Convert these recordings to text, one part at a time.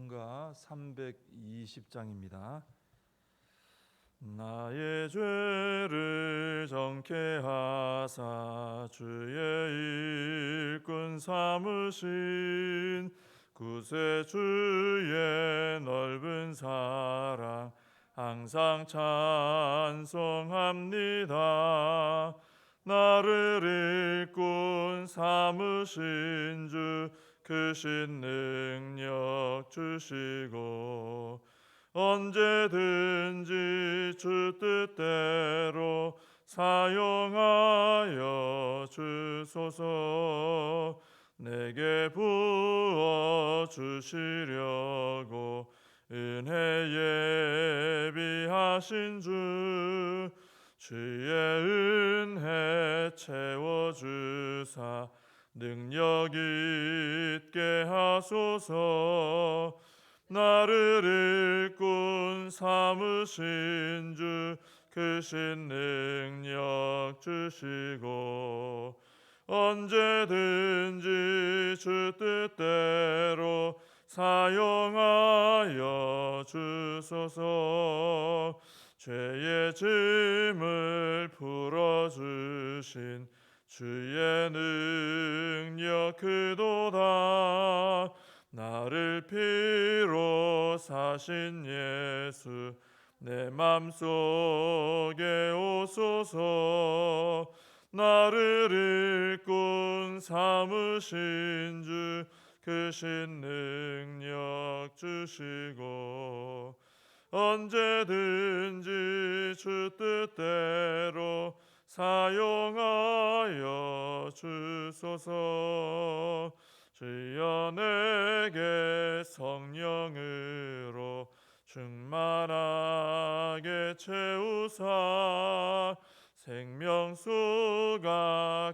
찬송가 320장입니다. 나의 죄를 정케 하사 주의 일꾼 삼으신 구세주의 넓은 사랑 항상 찬송합니다. 나를 일꾼 삼으신 주 크신 능력 주시고 언제든지 주 뜻대로 사용하여 주소서. 내게 부어 주시려고 은혜 예비하신 주 주의 은혜 채워주사 능력 있게 하소서. 나를 일꾼 삼으신 주 크신 능력 주시고 언제든지 주 뜻대로 사용하여 주소서. 죄의 짐을 풀어주신 주의 능력 크도다. 나를 피로 사신 예수 내 맘속에 오소서. 나를 일꾼 삼으신 주 크신 능력 주시고 언제든지 주 뜻대로 사용하여 주소서. 주여 내게 성령으로 충만하게 채우사 생명수가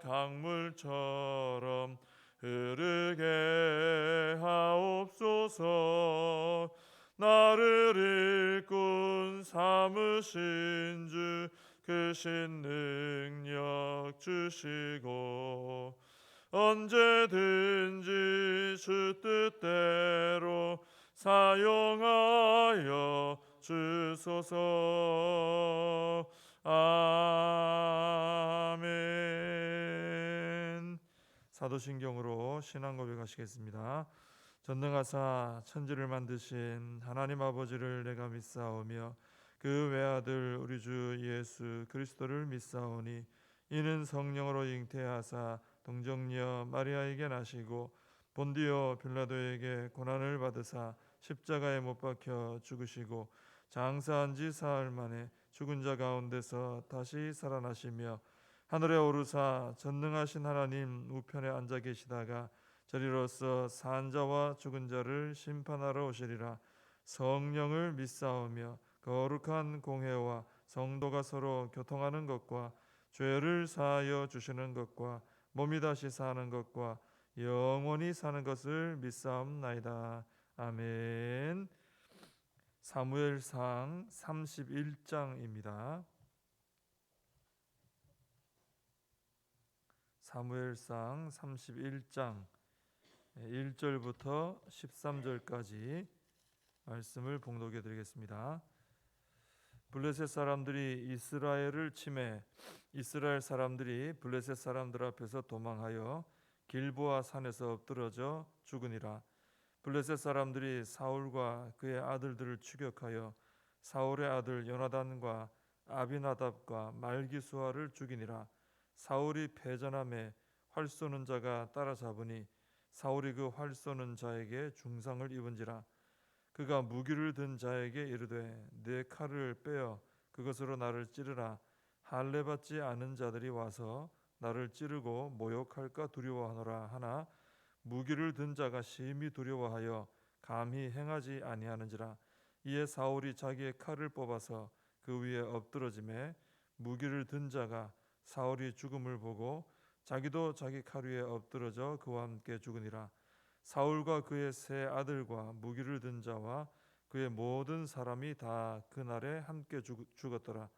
강물처럼 흐르게 하옵소서. 나를 일꾼 삼으신 주 크신 능력 주시고 언제든지 주 뜻대로 사용하여 주소서. 아멘. 사도신경으로 신앙 고백하시겠습니다. 전능하사 천지를 만드신 하나님 아버지를 내가 믿사오며 그 외아들 우리 주 예수 그리스도를 믿사오니 이는 성령으로 잉태하사 동정녀 마리아에게 나시고 본디오 빌라도에게 고난을 받으사 십자가에 못 박혀 죽으시고 장사한 지 사흘 만에 죽은 자 가운데서 다시 살아나시며 하늘에 오르사 전능하신 하나님 우편에 앉아 계시다가 저리로서 산 자와 죽은 자를 심판하러 오시리라. 성령을 믿사오며 거룩한 공회와 성도가 서로 교통하는 것과 죄를 사하여 주시는 것과 몸이 다시 사는 것과 영원히 사는 것을 믿사옵나이다. 아멘. 사무엘상 31장입니다. 사무엘상 31장 1절부터 13절까지 말씀을 봉독해 드리겠습니다. 블레셋 사람들이 이스라엘을 침해 이스라엘 사람들이 블레셋 사람들 앞에서 도망하여 길보아 산에서 엎드러져 죽으니라. 블레셋 사람들이 사울과 그의 아들들을 추격하여 사울의 아들 요나단과 아비나답과 말기수아를 죽이니라. 사울이 패전함에 활 쏘는 자가 따라잡으니 사울이 그 활 쏘는 자에게 중상을 입은지라. 그가 무기를 든 자에게 이르되 내 칼을 빼어 그것으로 나를 찌르라. 할례 받지 않은 자들이 와서 나를 찌르고 모욕할까 두려워하노라 하나 무기를 든 자가 심히 두려워하여 감히 행하지 아니하는지라. 이에 사울이 자기의 칼을 뽑아서 그 위에 엎드러지매 무기를 든 자가 사울이 죽음을 보고 자기도 자기 칼 위에 엎드러져 그와 함께 죽으니라. 사울과 그의 세 아들과 무기를 든 자와 그의 모든 사람이 다 그날에 함께 죽었더라.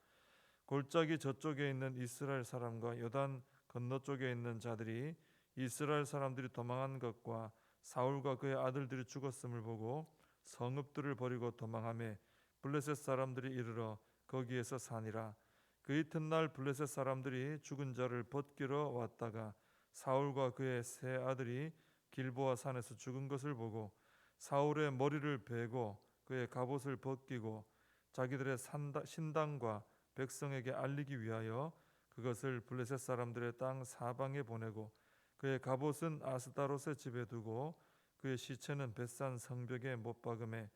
골짜기 저쪽에 있는 이스라엘 사람과 요단 건너쪽에 있는 자들이 이스라엘 사람들이 도망한 것과 사울과 그의 아들들이 죽었음을 보고 성읍들을 버리고 도망하며 블레셋 사람들이 이르러 거기에서 사니라. 그 이튿날 블레셋 사람들이 죽은 자를 벗기러 왔다가 사울과 그의 세 아들이 길보아 산에서 죽은 것을 보고 사울의 머리를 베고 그의 갑옷을 벗기고 자기들의 신당과 백성에게 알리기 위하여 그것을 블레셋 사람들의 땅 사방에 보내고 그의 갑옷은 아스다롯의 집에 두고 그의 시체는 벳산 성벽에 못 박음에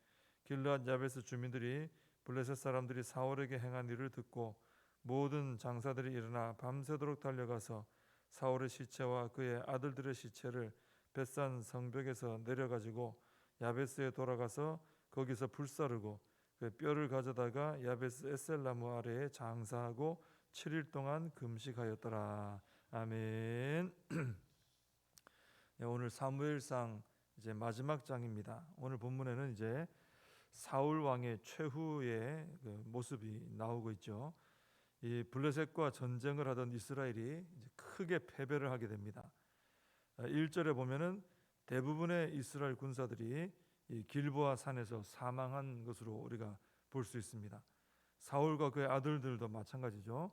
길르앗 야베스 주민들이 블레셋 사람들이 사울에게 행한 일을 듣고 모든 장사들이 일어나 밤새도록 달려가서 사울의 시체와 그의 아들들의 시체를 벳산 성벽에서 내려가지고 야베스에 돌아가서 거기서 불사르고 그 뼈를 가져다가 야베스 에셀나무 아래에 장사하고 7일 동안 금식하였더라. 아멘. 오늘 사무엘상 이제 마지막 장입니다. 오늘 본문에는 이제 사울 왕의 최후의 그 모습이 나오고 있죠. 이 블레셋과 전쟁을 하던 이스라엘이 이제 크게 패배를 하게 됩니다. 1절에 보면은 대부분의 이스라엘 군사들이 이 길보아 산에서 사망한 것으로 우리가 볼 수 있습니다. 사울과 그의 아들들도 마찬가지죠.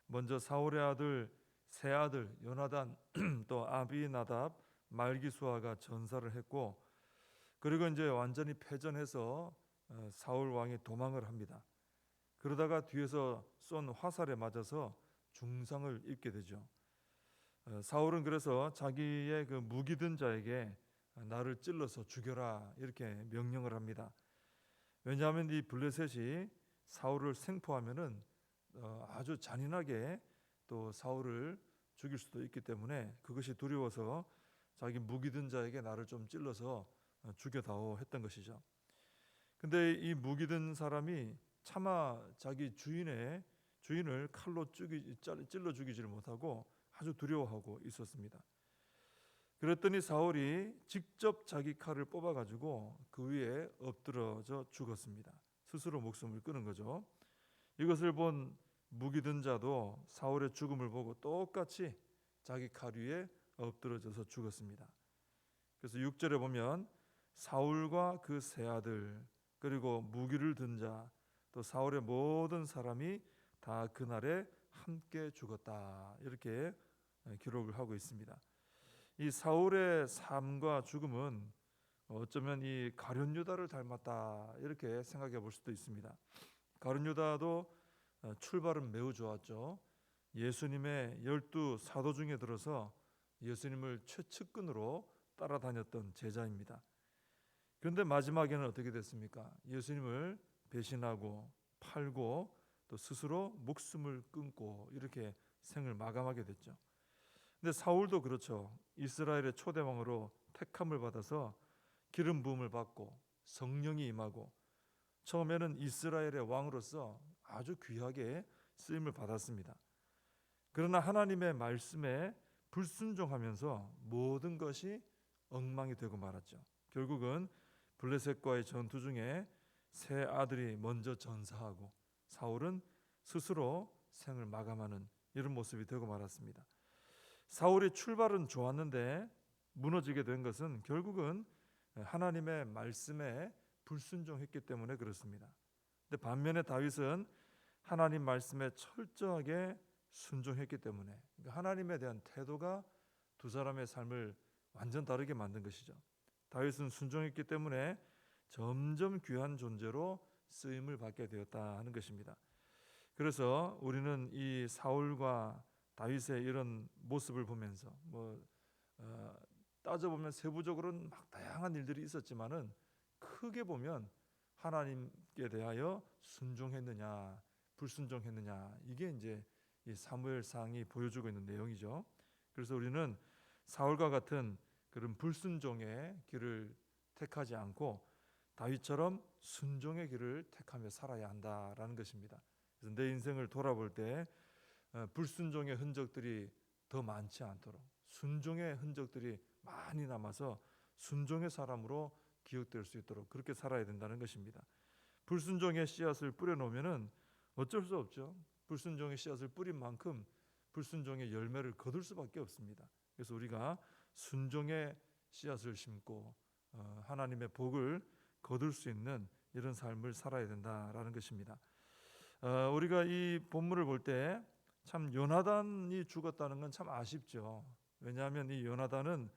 먼저 사울의 아들 세 아들 요나단 또 아비나답 말기수아가 전사를 했고 그리고 이제 완전히 패전해서 사울 왕이 도망을 합니다. 그러다가 뒤에서 쏜 화살에 맞아서 중상을 입게 되죠. 사울은 그래서 자기의 그 무기 든 자에게 나를 찔러서 죽여라 이렇게 명령을 합니다. 왜냐하면 이 블레셋이 사울을 생포하면은 아주 잔인하게 또 사울을 죽일 수도 있기 때문에 그것이 두려워서 자기 무기 든 자에게 나를 좀 찔러서 죽여다오 했던 것이죠. 근데 이 무기 든 사람이 차마 자기 주인을 칼로 찔러 죽이지를 못하고 아주 두려워하고 있었습니다. 그랬더니 사울이 직접 자기 칼을 뽑아가지고 그 위에 엎드러져 죽었습니다. 스스로 목숨을 끊은 거죠. 이것을 본 무기 든 자도 사울의 죽음을 보고 똑같이 자기 칼 위에 엎드러져서 죽었습니다. 그래서 6절에 보면 사울과 그 세 아들 그리고 무기를 든 자 또 사울의 모든 사람이 다 그날에 함께 죽었다 이렇게 기록을 하고 있습니다. 이 사울의 삶과 죽음은 어쩌면 이 가룟 유다를 닮았다 이렇게 생각해 볼 수도 있습니다. 가룟 유다도 출발은 매우 좋았죠. 예수님의 12 사도 중에 들어서 예수님을 최측근으로 따라다녔던 제자입니다. 그런데 마지막에는 어떻게 됐습니까? 예수님을 배신하고 팔고 또 스스로 목숨을 끊고 이렇게 생을 마감하게 됐죠. 근데 사울도 그렇죠. 이스라엘의 초대왕으로 택함을 받아서 기름 부음을 받고 성령이 임하고 처음에는 이스라엘의 왕으로서 아주 귀하게 쓰임을 받았습니다. 그러나 하나님의 말씀에 불순종하면서 모든 것이 엉망이 되고 말았죠. 결국은 블레셋과의 전투 중에 세 아들이 먼저 전사하고 사울은 스스로 생을 마감하는 이런 모습이 되고 말았습니다. 사울의 출발은 좋았는데 무너지게 된 것은 결국은 하나님의 말씀에 불순종했기 때문에 그렇습니다. 근데 반면에 다윗은 하나님 말씀에 철저하게 순종했기 때문에 하나님에 대한 태도가 두 사람의 삶을 완전 다르게 만든 것이죠. 다윗은 순종했기 때문에 점점 귀한 존재로 쓰임을 받게 되었다 하는 것입니다. 그래서 우리는 이 사울과 다윗의 이런 모습을 보면서 따져보면 세부적으로는 막 다양한 일들이 있었지만은 크게 보면 하나님께 대하여 순종했느냐 불순종했느냐 이게 이제 이 사무엘상이 보여주고 있는 내용이죠. 그래서 우리는 사울과 같은 그런 불순종의 길을 택하지 않고 다윗처럼 순종의 길을 택하며 살아야 한다라는 것입니다. 그래서 내 인생을 돌아볼 때 불순종의 흔적들이 더 많지 않도록 순종의 흔적들이 많이 남아서 순종의 사람으로 기억될 수 있도록 그렇게 살아야 된다는 것입니다. 불순종의 씨앗을 뿌려놓으면은 어쩔 수 없죠. 불순종의 씨앗을 뿌린 만큼 불순종의 열매를 거둘 수밖에 없습니다. 그래서 우리가 순종의 씨앗을 심고 하나님의 복을 거둘 수 있는 이런 삶을 살아야 된다라는 것입니다. 우리가 이 본문을 볼 때 참 요나단이 죽었다는 건 참 아쉽죠. 왜냐하면 이 요나단은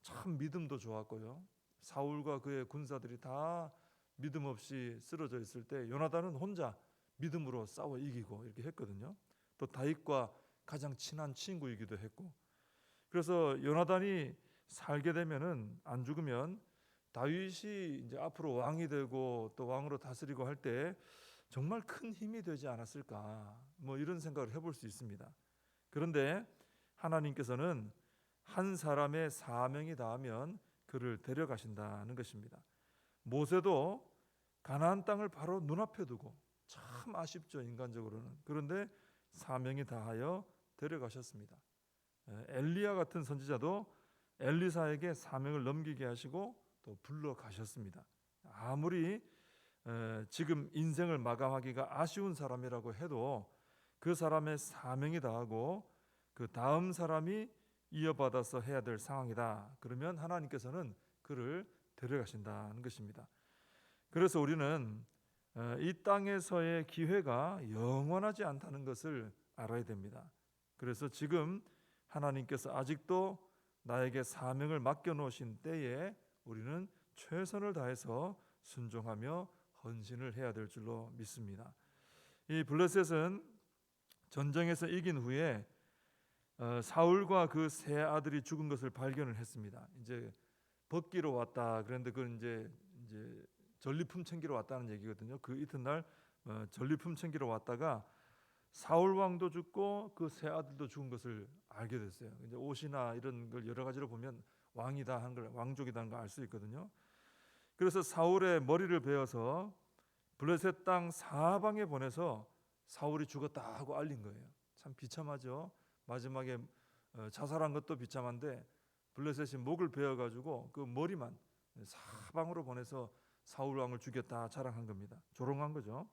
참 믿음도 좋았고요. 사울과 그의 군사들이 다 믿음 없이 쓰러져 있을 때 요나단은 혼자 믿음으로 싸워 이기고 이렇게 했거든요. 또 다윗과 가장 친한 친구이기도 했고, 그래서 요나단이 살게 되면은, 안 죽으면 다윗이 이제 앞으로 왕이 되고 또 왕으로 다스리고 할 때 정말 큰 힘이 되지 않았을까, 뭐 이런 생각을 해볼 수 있습니다. 그런데 하나님께서는 한 사람의 사명이 닿으면 그를 데려가신다는 것입니다. 모세도 가나안 땅을 바로 눈앞에 두고, 참 아쉽죠, 인간적으로는. 그런데 사명이 다하여 데려가셨습니다. 엘리야 같은 선지자도 엘리사에게 사명을 넘기게 하시고 또 불러가셨습니다. 아무리 지금 인생을 마감하기가 아쉬운 사람이라고 해도 그 사람의 사명이 다하고 그 다음 사람이 이어받아서 해야 될 상황이다, 그러면 하나님께서는 그를 데려가신다는 것입니다. 그래서 우리는 이 땅에서의 기회가 영원하지 않다는 것을 알아야 됩니다. 그래서 지금 하나님께서 아직도 나에게 사명을 맡겨놓으신 때에 우리는 최선을 다해서 순종하며 헌신을 해야 될 줄로 믿습니다. 이 블레셋은 전쟁에서 이긴 후에 사울과 그 세 아들이 죽은 것을 발견을 했습니다. 이제 벗기로 왔다. 그런데 그건 이제 전리품 챙기러 왔다는 얘기거든요. 그 이튿날 전리품 챙기러 왔다가 사울 왕도 죽고 그 세 아들도 죽은 것을 알게 됐어요. 이제 옷이나 이런 걸 여러 가지로 보면 왕이다 한 걸, 왕족이다는 걸 알 수 있거든요. 그래서 사울의 머리를 베어서 블레셋 땅 사방에 보내서 사울이 죽었다 하고 알린 거예요. 참 비참하죠. 마지막에 자살한 것도 비참한데 블레셋이 목을 베어가지고 그 머리만 사방으로 보내서 사울 왕을 죽였다 자랑한 겁니다. 조롱한 거죠.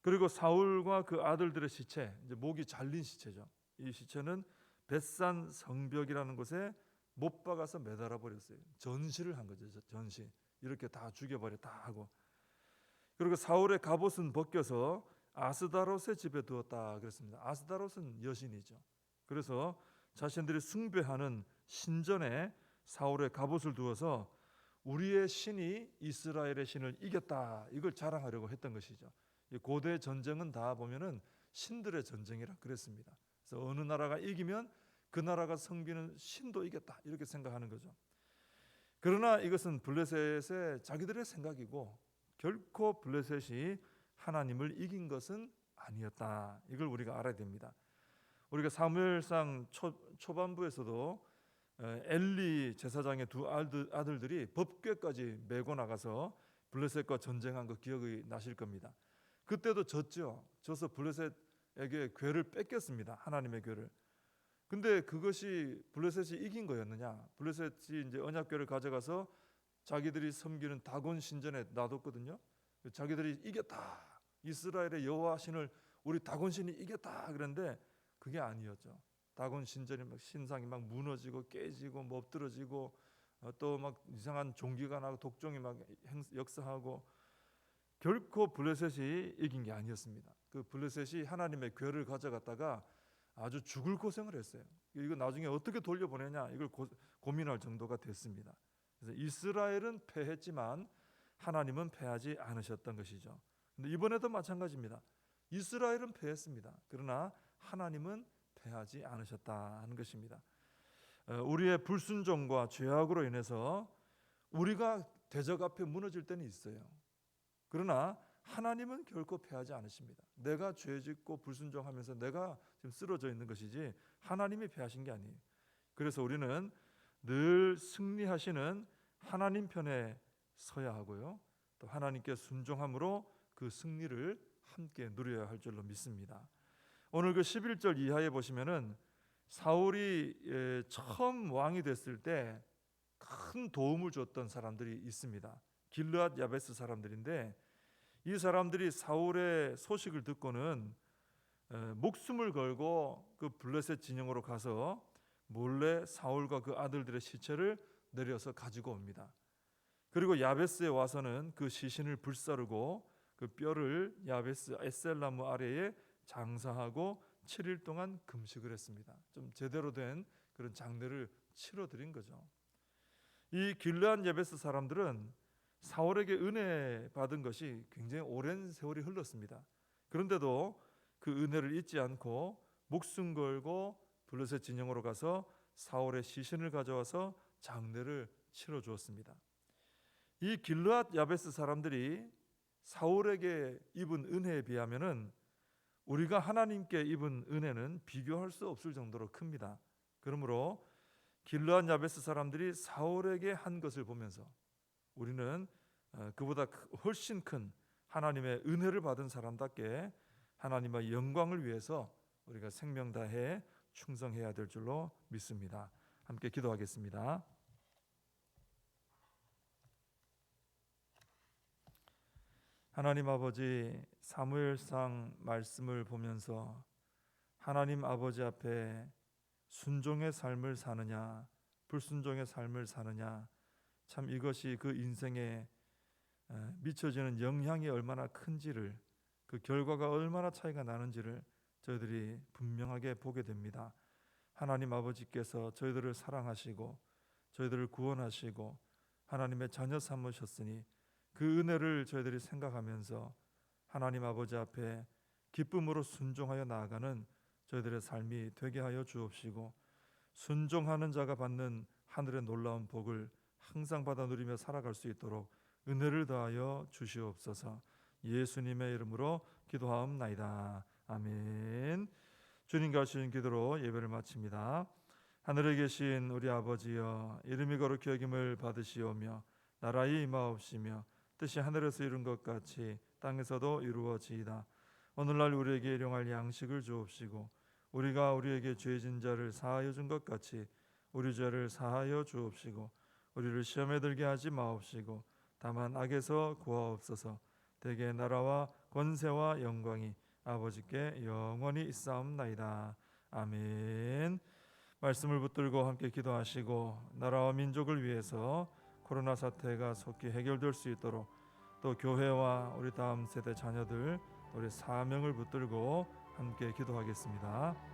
그리고 사울과 그 아들들의 시체, 이제 목이 잘린 시체죠. 이 시체는 벳산 성벽이라는 곳에 못 박아서 매달아 버렸어요. 전시를 한 거죠. 전시. 이렇게 다 죽여버렸다 하고. 그리고 사울의 갑옷은 벗겨서 아스다롯의 집에 두었다 그랬습니다. 아스다롯은 여신이죠. 그래서 자신들이 숭배하는 신전에 사울의 갑옷을 두어서 우리의 신이 이스라엘의 신을 이겼다, 이걸 자랑하려고 했던 것이죠. 고대 전쟁은 다 보면은 신들의 전쟁이라 그랬습니다. 그래서 어느 나라가 이기면 그 나라가 섬기는 신도 이겼다, 이렇게 생각하는 거죠. 그러나 이것은 블레셋의 자기들의 생각이고 결코 블레셋이 하나님을 이긴 것은 아니었다. 이걸 우리가 알아야 됩니다. 우리가 사무엘상 초반부에서도 엘리 제사장의 두 아들들이 법궤까지 메고 나가서 블레셋과 전쟁한 거 기억이 나실 겁니다. 그때도 졌죠. 져서 블레셋에게 궤를 뺏겼습니다. 하나님의 궤를. 근데 그것이 블레셋이 이긴 거였느냐? 블레셋이 이제 언약궤를 가져가서 자기들이 섬기는 다곤 신전에 놔뒀거든요. 자기들이 이겼다, 이스라엘의 여호와 신을 우리 다곤 신이 이겼다 그랬는데 그게 아니었죠. 다곤 신전이 막 신상이 막 무너지고 깨지고 뭐 엎드러지고 또 막 이상한 종기가 나고 독종이 막 역사하고, 결코 블레셋이 이긴 게 아니었습니다. 그 블레셋이 하나님의 궤를 가져갔다가 아주 죽을 고생을 했어요. 이거 나중에 어떻게 돌려보내냐, 이걸 고민할 정도가 됐습니다. 그래서 이스라엘은 패했지만 하나님은 패하지 않으셨던 것이죠. 근데 이번에도 마찬가지입니다. 이스라엘은 패했습니다. 그러나 하나님은 패하지 않으셨다는 것입니다. 우리의 불순종과 죄악으로 인해서 우리가 대적 앞에 무너질 때는 있어요. 그러나 하나님은 결코 패하지 않으십니다. 내가 죄짓고 불순종하면서 내가 지금 쓰러져 있는 것이지 하나님이 패하신 게 아니에요. 그래서 우리는 늘 승리하시는 하나님 편에 서야 하고요, 또 하나님께 순종함으로 그 승리를 함께 누려야 할 줄로 믿습니다. 오늘 그 11절 이하에 보시면은 사울이 처음 왕이 됐을 때 큰 도움을 줬던 사람들이 있습니다. 길르앗 야베스 사람들인데, 이 사람들이 사울의 소식을 듣고는 목숨을 걸고 그 블레셋 진영으로 가서 몰래 사울과 그 아들들의 시체를 내려서 가지고 옵니다. 그리고 야베스에 와서는 그 시신을 불사르고 그 뼈를 야베스 에셀나무 아래에 장사하고 7일 동안 금식을 했습니다. 좀 제대로 된 그런 장례를 치러드린 거죠. 이 길르앗 야베스 사람들은 사울에게 은혜 받은 것이 굉장히 오랜 세월이 흘렀습니다. 그런데도 그 은혜를 잊지 않고 목숨 걸고 블레셋 진영으로 가서 사울의 시신을 가져와서 장례를 치러 주었습니다. 이 길르앗 야베스 사람들이 사울에게 입은 은혜에 비하면은 우리가 하나님께 입은 은혜는 비교할 수 없을 정도로 큽니다. 그러므로 길르앗 야베스 사람들이 사울에게 한 것을 보면서 우리는 그보다 훨씬 큰 하나님의 은혜를 받은 사람답게 하나님의 영광을 위해서 우리가 생명 다해 충성해야 될 줄로 믿습니다. 함께 기도하겠습니다. 하나님 아버지, 사무엘상 말씀을 보면서 하나님 아버지 앞에 순종의 삶을 사느냐 불순종의 삶을 사느냐, 참 이것이 그 인생에 미쳐지는 영향이 얼마나 큰지를, 그 결과가 얼마나 차이가 나는지를 저희들이 분명하게 보게 됩니다. 하나님 아버지께서 저희들을 사랑하시고 저희들을 구원하시고 하나님의 자녀 삼으셨으니 그 은혜를 저희들이 생각하면서 하나님 아버지 앞에 기쁨으로 순종하여 나아가는 저희들의 삶이 되게 하여 주옵시고, 순종하는 자가 받는 하늘의 놀라운 복을 항상 받아 누리며 살아갈 수 있도록 은혜를 더하여 주시옵소서. 예수님의 이름으로 기도하옵나이다. 아멘. 주님과 하시는 기도로 예배를 마칩니다. 하늘에 계신 우리 아버지여, 이름이 거룩히 여김을 받으시오며 나라의 임하옵시며 뜻이 하늘에서 이룬 것 같이 땅에서도 이루어지이다. 오늘날 우리에게 일용할 양식을 주옵시고 우리가 우리에게 죄진 자를 사하여 준 것 같이 우리 죄를 사하여 주옵시고 우리를 시험에 들게 하지 마옵시고 다만 악에서 구하옵소서. 대개 나라와 권세와 영광이 아버지께 영원히 있사옵나이다. 아멘. 말씀을 붙들고 함께 기도하시고 나라와 민족을 위해서 코로나 사태가 속히 해결될 수 있도록 또 교회와 우리 다음 세대 자녀들 우리 사명을 붙들고 함께 기도하겠습니다.